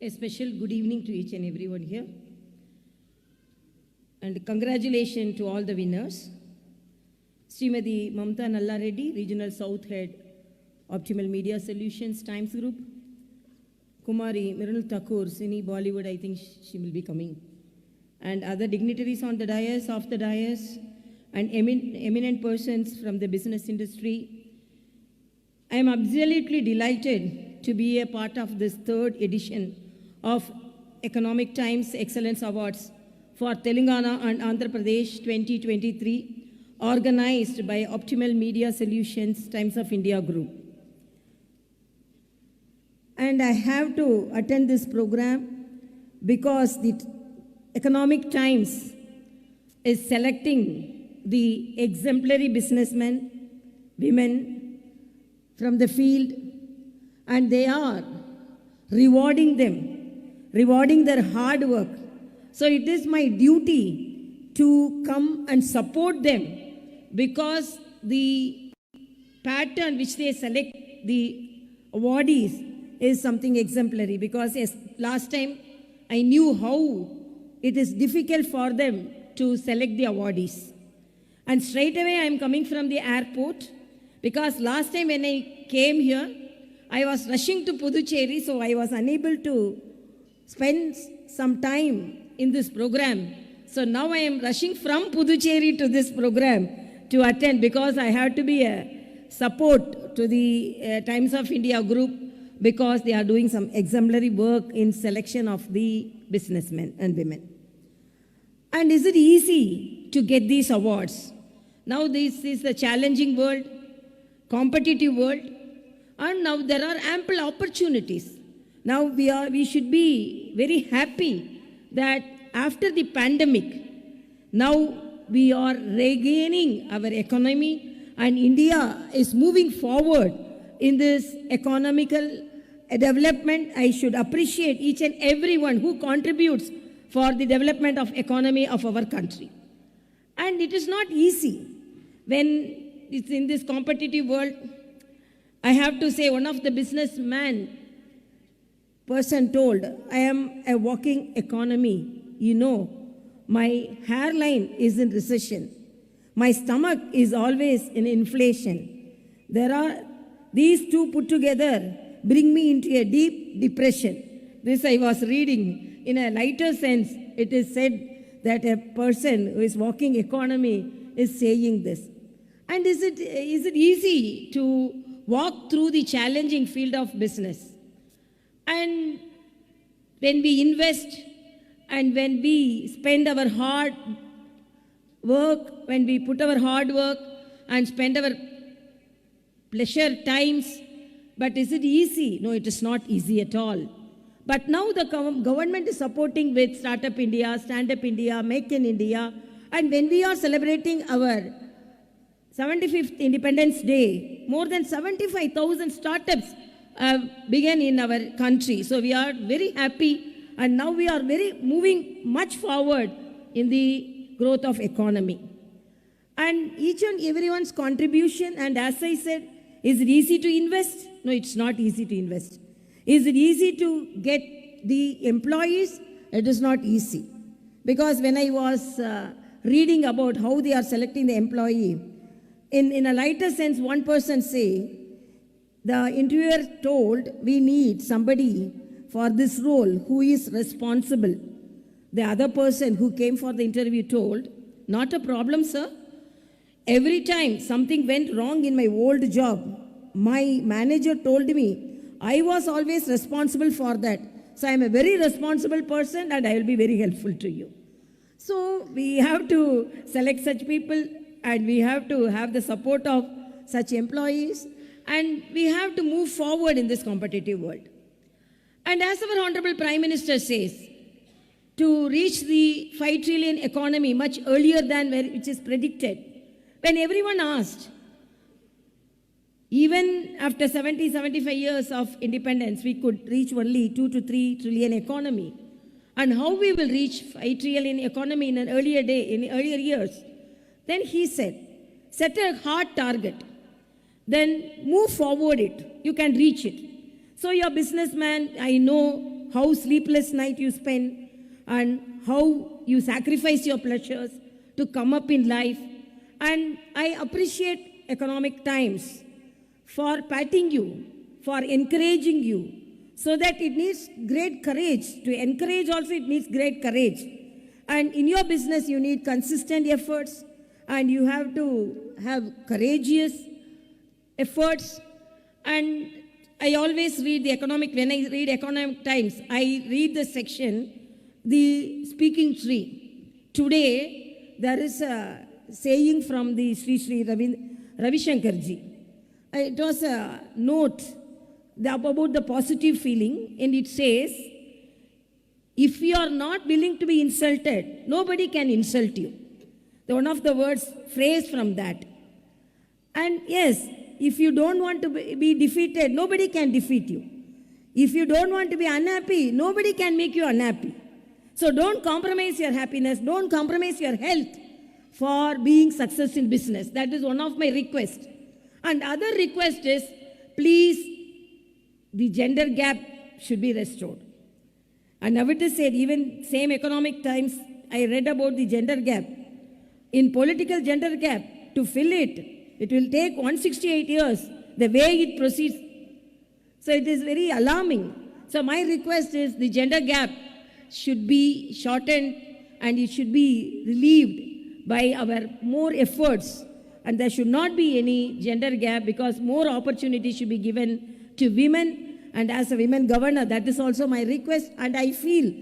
A special good evening to each and everyone here. And congratulations to all the winners. Smt.Mamta Nalla Reddy, Regional South Head, Optimal Media Solutions, Times Group. Kumari Mirunal Thakur, Cine Bollywood, I think she will be coming. And other dignitaries on the dais, off the dais, and eminent persons from the business industry. I am absolutely delighted to be a part of this third edition of Economic Times Excellence Awards for Telangana and Andhra Pradesh 2023, organized by Optimal Media Solutions Times of India Group. And I have to attend this program because the Economic Times is selecting the exemplary businessmen, women from the field, and they are rewarding them, rewarding their hard work. So it is my duty to come and support them because the pattern which they select the awardees is something exemplary, because yes, last time I knew how it is difficult for them to select the awardees. And straight away I am coming from the airport, because last time when I came here, I was rushing to Puducherry, so I was unable to spend some time in this program. So now I am rushing from Puducherry to this program to attend, because I have to be a support to the Times of India group, because they are doing some exemplary work in selection of the businessmen and women. And is it easy to get these awards? Now this is a challenging world, competitive world, and now there are ample opportunities. Now we should be very happy that after the pandemic, now we are regaining our economy, and India is moving forward in this economical development. I should appreciate each and everyone who contributes for the development of economy of our country. And it is not easy when it's in this competitive world. I have to say, one of the businessman person told, I am a walking economy. You know, my hairline is in recession. My stomach is always in inflation. These two put together bring me into a deep depression. This I was reading. In a lighter sense, it is said that a person who is walking economy is saying this. And is it easy to walk through the challenging field of business? And when we invest and when we spend our hard work, when we put our hard work and spend our pleasure times, but is it easy? No, it is not easy at all. But now the government is supporting with Startup India, Stand Up India, Make in India, and when we are celebrating our 75th Independence Day, more than 75,000 startups began in our country. So we are very happy, and now we are moving much forward in the growth of economy. And each and everyone's contribution, and as I said, is it easy to invest? No, it's not easy to invest. Is it easy to get the employees? It is not easy. Because when I was reading about how they are selecting the employee, in a lighter sense, one person say, the interviewer told, we need somebody for this role who is responsible. The other person who came for the interview told, not a problem, sir. Every time something went wrong in my old job, my manager told me, I was always responsible for that. So I am a very responsible person and I will be very helpful to you. So we have to select such people, and we have to have the support of such employees, and we have to move forward in this competitive world. And as our Honorable Prime Minister says, to reach the 5 trillion economy much earlier than which is predicted, when everyone asked, even after 75 years of independence, we could reach only 2 to 3 trillion economy. And how we will reach 5 trillion economy in an earlier years? Then he said, set a hard target, then move forward it. You can reach it. So your businessman, I know how sleepless night you spend and how you sacrifice your pleasures to come up in life. And I appreciate Economic Times for patting you, for encouraging you, so that it needs great courage. To encourage also, it needs great courage. And in your business, you need consistent efforts, and you have to have courageous efforts. And I always read when I read Economic Times, I read the section, the speaking tree. Today, there is a saying from the Sri Ravi Shankar ji. It was a note about the positive feeling, and it says, if you are not willing to be insulted, nobody can insult you. One of the phrase from that. And yes, if you don't want to be defeated, nobody can defeat you. If you don't want to be unhappy, nobody can make you unhappy. So don't compromise your happiness, don't compromise your health for being success in business. That is one of my requests. And other request is, please, the gender gap should be restored. And now it is said, even same Economic Times, I read about the gender gap. In political gender gap, to fill it will take 168 years, the way it proceeds. So it is very alarming. So my request is, the gender gap should be shortened and it should be relieved by our more efforts. And there should not be any gender gap, because more opportunity should be given to women. And as a women governor, that is also my request. And I feel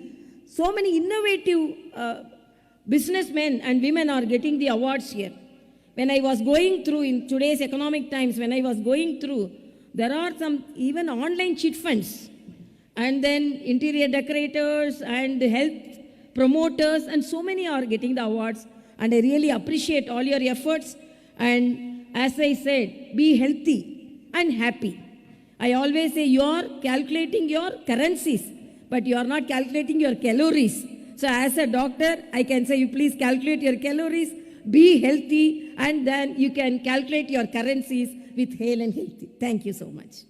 so many innovative businessmen and women are getting the awards here. When I was going through, in today's Economic Times, when I was going through, there are some even online chit funds, and then interior decorators and health promoters, and so many are getting the awards. And I really appreciate all your efforts. And as I said, be healthy and happy. I always say, you are calculating your currencies, but you are not calculating your calories. So as a doctor, I can say, you please calculate your calories, be healthy, and then you can calculate your currencies with hale and healthy. Thank you so much.